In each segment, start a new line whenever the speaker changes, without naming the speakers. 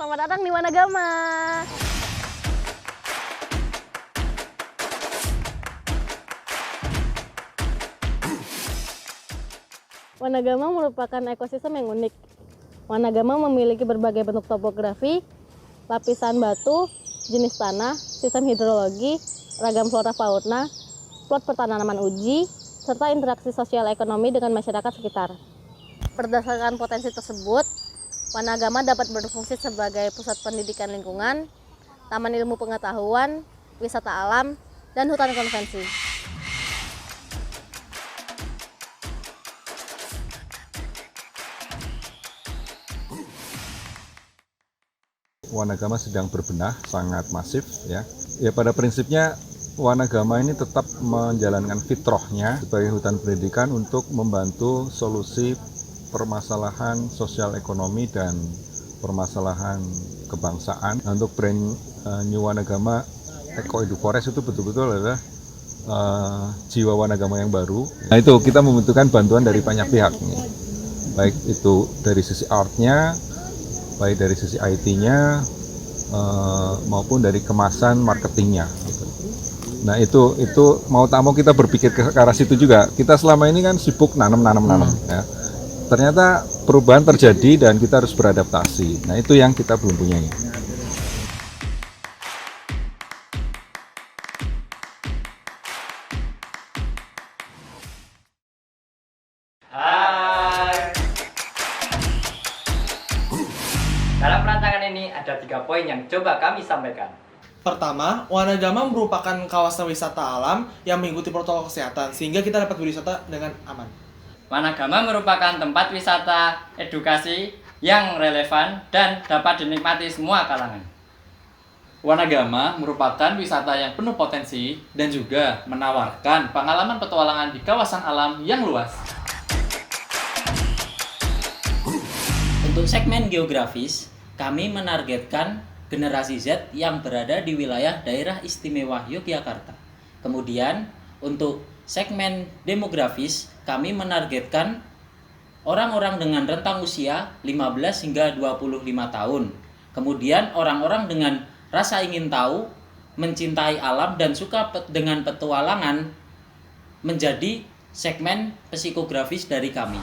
selamat datang di Wanagama. Wanagama merupakan ekosistem yang unik. Wanagama memiliki berbagai bentuk topografi, lapisan batu, jenis tanah, sistem hidrologi, ragam flora fauna, plot pertanaman uji, serta interaksi sosial ekonomi dengan masyarakat sekitar. Berdasarkan potensi tersebut, Wanagama dapat berfungsi sebagai pusat pendidikan lingkungan, taman ilmu pengetahuan, wisata alam, dan hutan konvensi.
Wanagama sedang berbenah sangat masif ya. Ya pada prinsipnya Wanagama ini tetap menjalankan fitrahnya sebagai hutan pendidikan untuk membantu solusi permasalahan sosial ekonomi dan permasalahan kebangsaan. Untuk brand New Wanagama Eco Edu Forest itu betul-betul adalah jiwa Wanagama yang baru. Nah itu kita membutuhkan bantuan dari banyak pihak nih. Baik itu dari sisi artnya, baik dari sisi IT-nya maupun dari kemasan marketingnya. Nah itu mau tak mau kita berpikir ke arah situ juga. Kita selama ini kan sibuk nanam ya. Ternyata perubahan terjadi dan kita harus beradaptasi. Nah itu yang kita belum punya.
Dalam rancangan ini ada 3 poin yang coba kami sampaikan.
Pertama, Wanagama merupakan kawasan wisata alam yang mengikuti protokol kesehatan sehingga kita dapat berwisata dengan aman.
Wanagama merupakan tempat wisata edukasi yang relevan dan dapat dinikmati semua kalangan.
Wanagama merupakan wisata yang penuh potensi dan juga menawarkan pengalaman petualangan di kawasan alam yang luas.
Untuk segmen geografis, kami menargetkan generasi Z yang berada di wilayah daerah istimewa Yogyakarta. Kemudian, untuk segmen demografis, kami menargetkan orang-orang dengan rentang usia 15 hingga 25 tahun. Kemudian, orang-orang dengan rasa ingin tahu, mencintai alam, dan suka dengan petualangan menjadi segmen psikografis dari kami.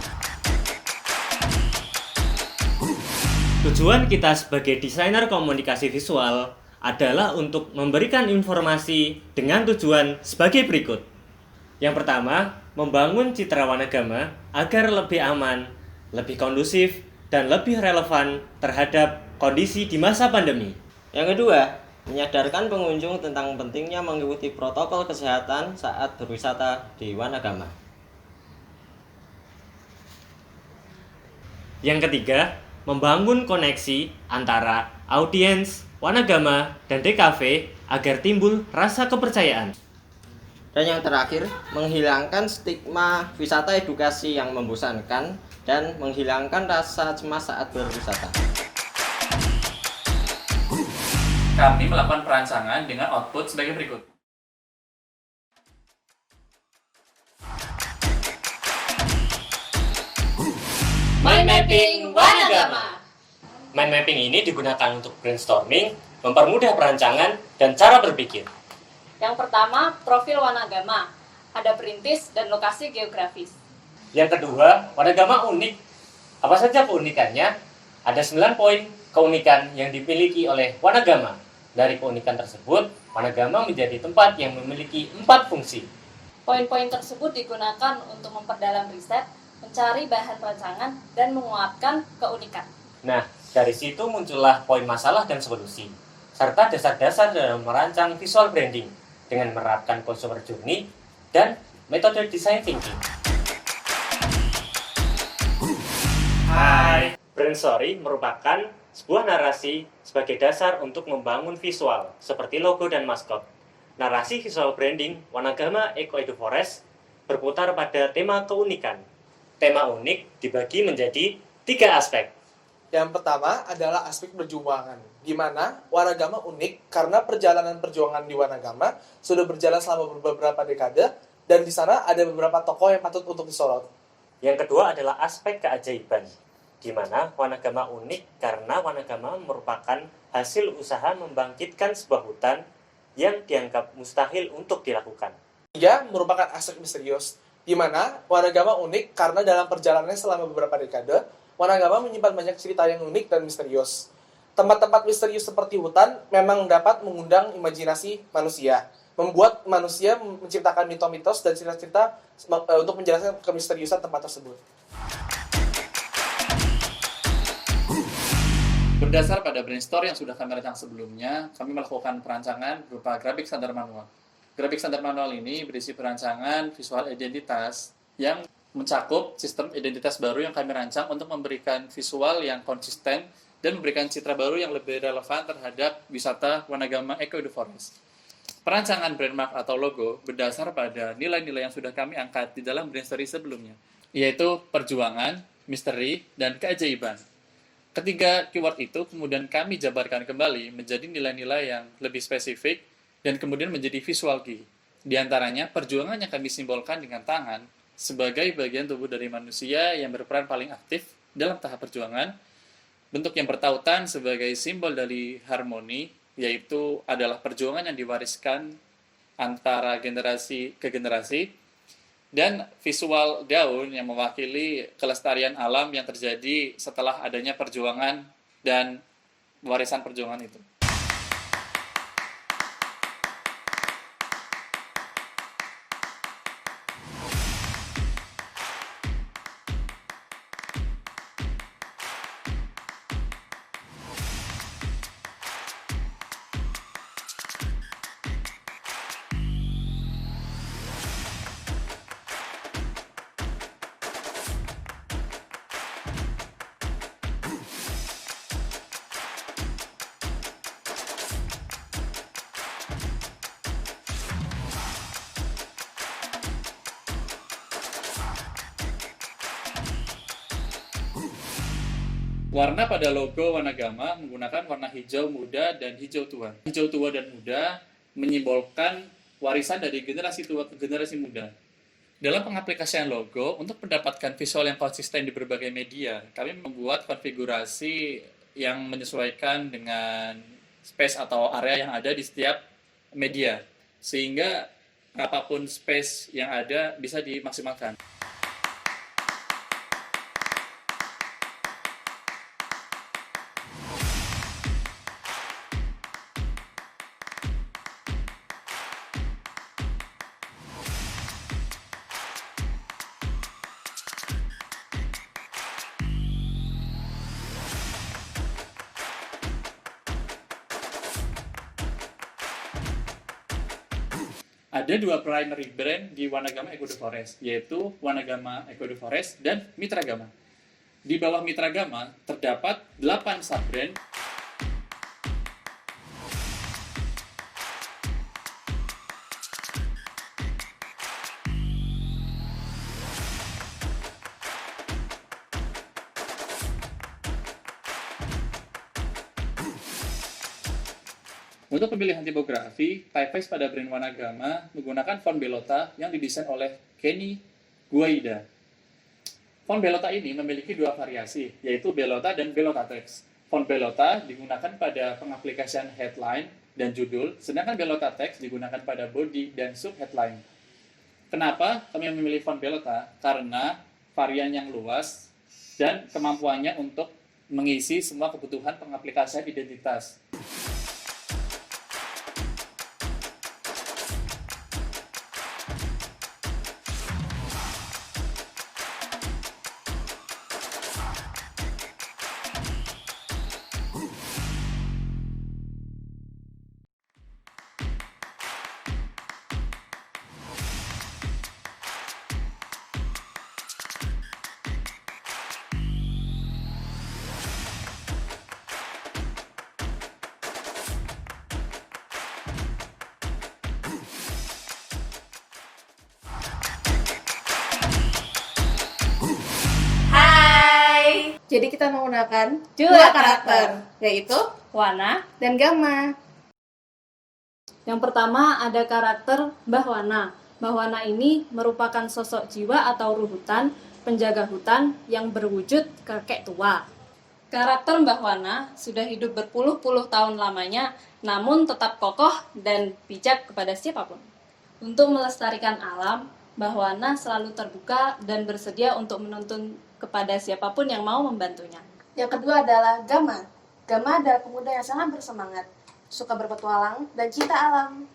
Tujuan kita sebagai desainer komunikasi visual adalah untuk memberikan informasi dengan tujuan sebagai berikut. Yang pertama, membangun citra Wanagama agar lebih aman, lebih kondusif, dan lebih relevan terhadap kondisi di masa pandemi.
Yang kedua, menyadarkan pengunjung tentang pentingnya mengikuti protokol kesehatan saat berwisata di Wanagama.
Yang ketiga, membangun koneksi antara audiens, Wanagama, dan DKV agar timbul rasa kepercayaan.
Dan yang terakhir, menghilangkan stigma wisata edukasi yang membosankan dan menghilangkan rasa cemas saat berwisata.
Kami melakukan perancangan dengan output sebagai berikut.
Mind Mapping Wanagama.
Mind mapping ini digunakan untuk brainstorming, mempermudah perancangan, dan cara berpikir.
Yang pertama, profil Wanagama. Ada perintis dan lokasi geografis.
Yang kedua, Wanagama unik. Apa saja keunikannya? Ada 9 poin keunikan yang dimiliki oleh Wanagama. Dari keunikan tersebut, Wanagama menjadi tempat yang memiliki 4 fungsi.
Poin-poin tersebut digunakan untuk memperdalam riset, mencari bahan rancangan, dan menguatkan keunikan.
Nah, dari situ muncullah poin masalah dan solusi, serta dasar-dasar dalam merancang visual branding dengan menerapkan consumer journey dan metode design thinking. Hai, brand story merupakan sebuah narasi sebagai dasar untuk membangun visual seperti logo dan maskot. Narasi visual branding Wanagama Eco Edu Forest berputar pada tema keunikan. Tema unik dibagi menjadi 3 aspek.
Yang pertama adalah aspek perjuangan, di mana Wanagama unik karena perjalanan perjuangan di Wanagama sudah berjalan selama beberapa dekade, dan di sana ada beberapa tokoh yang patut untuk disorot.
Yang kedua adalah aspek keajaiban, di mana Wanagama unik karena Wanagama merupakan hasil usaha membangkitkan sebuah hutan yang dianggap mustahil untuk dilakukan.
Tiga, merupakan aspek misterius, di mana Wanagama unik karena dalam perjalanannya selama beberapa dekade, Wanagama menyimpan banyak cerita yang unik dan misterius. Tempat-tempat misterius seperti hutan memang dapat mengundang imajinasi manusia, membuat manusia menciptakan mitos-mitos dan cerita-cerita untuk menjelaskan kemisteriusan tempat tersebut.
Berdasar pada brainstorm yang sudah kami rancang sebelumnya, kami melakukan perancangan berupa grafik standar manual. Grafik standar manual ini berisi perancangan visual identitas yang mencakup sistem identitas baru yang kami rancang untuk memberikan visual yang konsisten dan memberikan citra baru yang lebih relevan terhadap wisata Wanagama Eco the Forest. Perancangan brandmark atau logo berdasar pada nilai-nilai yang sudah kami angkat di dalam brainstorming sebelumnya, yaitu perjuangan, misteri, dan keajaiban. Ketiga keyword itu kemudian kami jabarkan kembali menjadi nilai-nilai yang lebih spesifik dan kemudian menjadi visual key. Di antaranya, perjuangan yang kami simbolkan dengan tangan sebagai bagian tubuh dari manusia yang berperan paling aktif dalam tahap perjuangan. Bentuk yang bertautan sebagai simbol dari harmoni, yaitu adalah perjuangan yang diwariskan antara generasi ke generasi, dan visual daun yang mewakili kelestarian alam yang terjadi setelah adanya perjuangan dan warisan perjuangan itu. Warna pada logo Wanagama menggunakan warna hijau muda dan hijau tua. Hijau tua dan muda menyimbolkan warisan dari generasi tua ke generasi muda. Dalam pengaplikasian logo, untuk mendapatkan visual yang konsisten di berbagai media, kami membuat konfigurasi yang menyesuaikan dengan space atau area yang ada di setiap media, sehingga apapun space yang ada bisa dimaksimalkan. Ada dua primary brand di Wanagama Eco the Forest, yaitu Wanagama Eco the Forest dan Mitragama. Di bawah Mitragama terdapat 8 sub-brand. Untuk pemilihan tipografi, typeface pada brand Wanagama menggunakan font Belota yang didesain oleh Kenny Guaida. Font Belota ini memiliki dua variasi, yaitu Belota dan Belota Text. Font Belota digunakan pada pengaplikasian headline dan judul, sedangkan Belota Text digunakan pada body dan sub-headline. Kenapa kami memilih font Belota? Karena varian yang luas dan kemampuannya untuk mengisi semua kebutuhan pengaplikasian identitas.
Jadi kita menggunakan dua karakter, yaitu
Wana.
dan Gama.
Yang pertama ada karakter Mbah Wana. Mbah Wana ini merupakan sosok jiwa atau ruh hutan penjaga hutan yang berwujud kakek tua. Karakter Mbah Wana sudah hidup berpuluh-puluh tahun lamanya, namun tetap kokoh dan bijak kepada siapapun. Untuk melestarikan alam, Mbah Wana selalu terbuka dan bersedia untuk menuntun kepada siapapun yang mau membantunya.
Yang kedua adalah Gama. Gama adalah pemuda yang sangat bersemangat, suka berpetualang, dan cinta alam.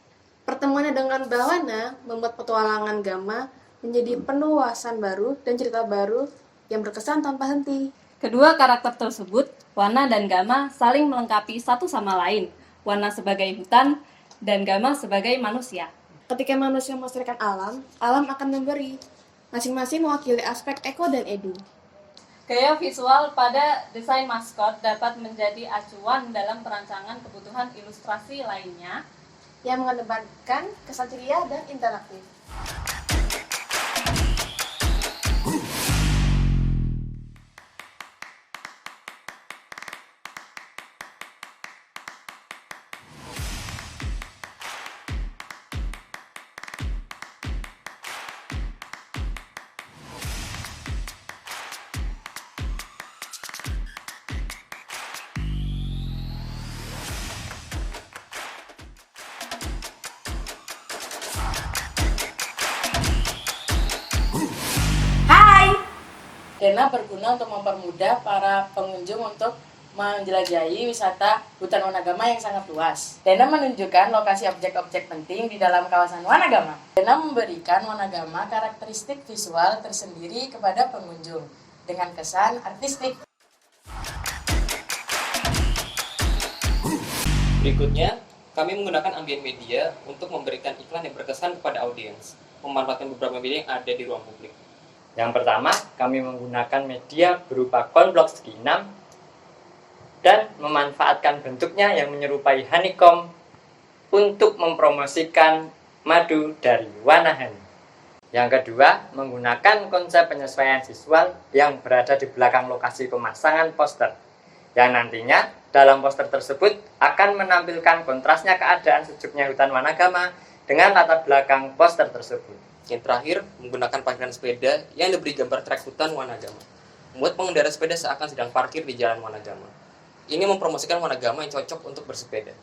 Pertemuannya dengan Mbah Wana membuat petualangan Gama menjadi penuh wawasan baru dan cerita baru yang berkesan tanpa henti.
Kedua karakter tersebut, Wana dan Gama, saling melengkapi satu sama lain. Wana sebagai hutan dan Gama sebagai manusia.
Ketika manusia melestarikan alam, alam akan memberi. Masing-masing mewakili aspek eko dan edu.
Gaya visual pada desain maskot dapat menjadi acuan dalam perancangan kebutuhan ilustrasi lainnya
yang mengedepankan kesan ceria dan interaktif.
Dana berguna untuk mempermudah para pengunjung untuk menjelajahi wisata hutan Wanagama yang sangat luas. Dana menunjukkan lokasi objek-objek penting di dalam kawasan Wanagama. Dana memberikan Wanagama karakteristik visual tersendiri kepada pengunjung dengan kesan artistik.
Berikutnya, kami menggunakan ambient media untuk memberikan iklan yang berkesan kepada audiens, memanfaatkan beberapa media yang ada di ruang publik.
Yang pertama, kami menggunakan media berupa konblok segi 6 dan memanfaatkan bentuknya yang menyerupai honeycomb untuk mempromosikan madu dari Wanahani. Yang kedua, menggunakan konsep penyesuaian visual yang berada di belakang lokasi pemasangan poster, yang nantinya dalam poster tersebut akan menampilkan kontrasnya keadaan sejuknya hutan Wanagama dengan latar belakang poster tersebut.
Yang terakhir, menggunakan parkiran sepeda yang diberi gambar trek hutan Wanagama, membuat pengendara sepeda seakan sedang parkir di jalan Wanagama. Ini mempromosikan Wanagama yang cocok untuk bersepeda.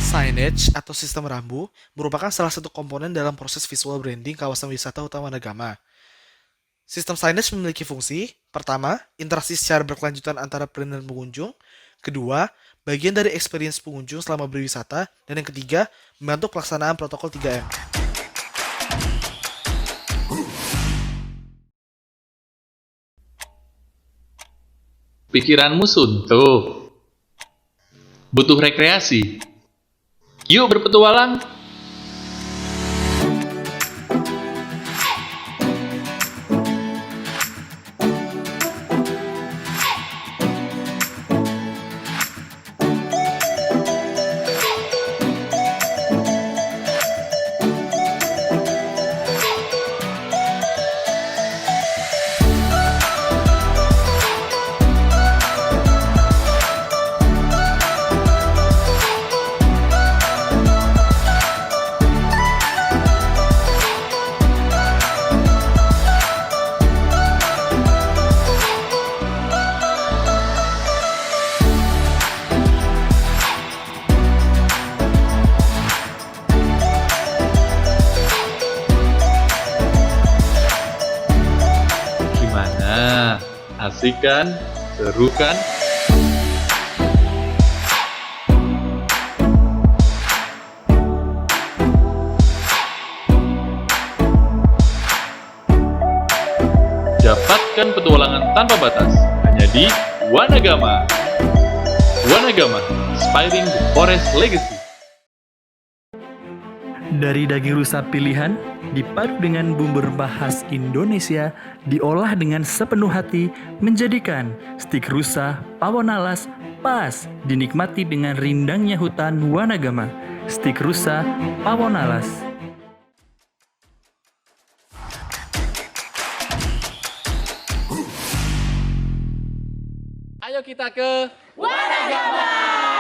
Signage atau sistem rambu merupakan salah satu komponen dalam proses visual branding kawasan wisata Hutan Wanagama. Sistem signage memiliki fungsi, pertama, interaksi secara berkelanjutan antara brand dan pengunjung, kedua, bagian dari experience pengunjung selama berwisata, dan yang ketiga, membantu pelaksanaan protokol 3M.
Pikiranmu suntuk, butuh rekreasi. Yuk berpetualang. Asik kan? Seru kan? Dapatkan petualangan tanpa batas hanya di Wanagama. Wanagama, Inspiring the Forest Legacy.
Dari daging rusa pilihan, dipadu dengan bumbu rempah khas Indonesia, diolah dengan sepenuh hati, menjadikan stik rusa pawon alas pas dinikmati dengan rindangnya hutan Wanagama. Stik rusa pawon alas.
Ayo kita ke
Wanagama!